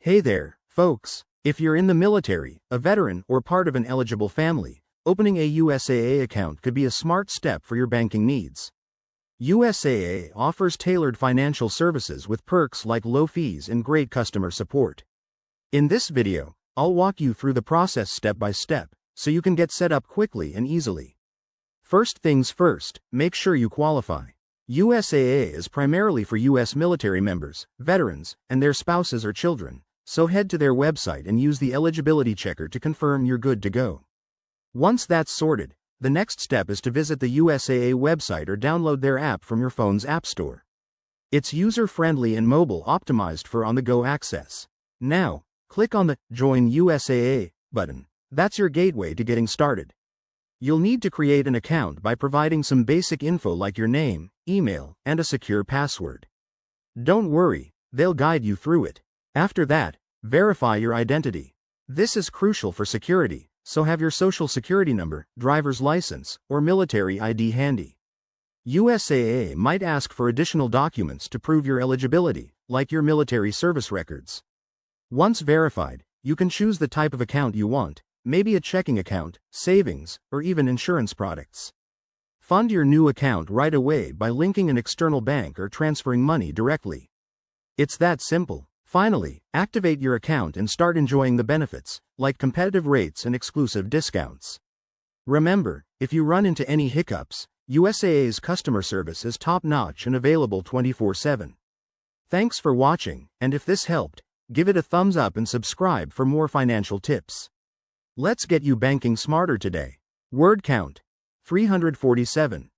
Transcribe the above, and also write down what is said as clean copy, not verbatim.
Hey there, folks. If you're in the military, a veteran, or part of an eligible family, opening a USAA account could be a smart step for your banking needs. USAA offers tailored financial services with perks like low fees and great customer support. In this video, I'll walk you through the process step by step, so you can get set up quickly and easily. First things first, make sure you qualify. USAA is primarily for U.S. military members, veterans, and their spouses or children, so head to their website and use the eligibility checker to confirm you're good to go. Once that's sorted, the next step is to visit the USAA website or download their app from your phone's app store. It's user-friendly and mobile optimized for on-the-go access. Now, click on the Join USAA button. That's your gateway to getting started. You'll need to create an account by providing some basic info like your name, email, and a secure password. Don't worry, they'll guide you through it. After that, verify your identity. This is crucial for security, so have your social security number, driver's license, or military ID handy. USAA might ask for additional documents to prove your eligibility, like your military service records. Once verified, you can choose the type of account you want, maybe a checking account, savings, or even insurance products. Fund your new account right away by linking an external bank or transferring money directly. It's that simple. Finally, activate your account and start enjoying the benefits, like competitive rates and exclusive discounts. Remember, if you run into any hiccups, USAA's customer service is top-notch and available 24/7. Thanks for watching, and if this helped, give it a thumbs up and subscribe for more financial tips. Let's get you banking smarter today. Word count: 347.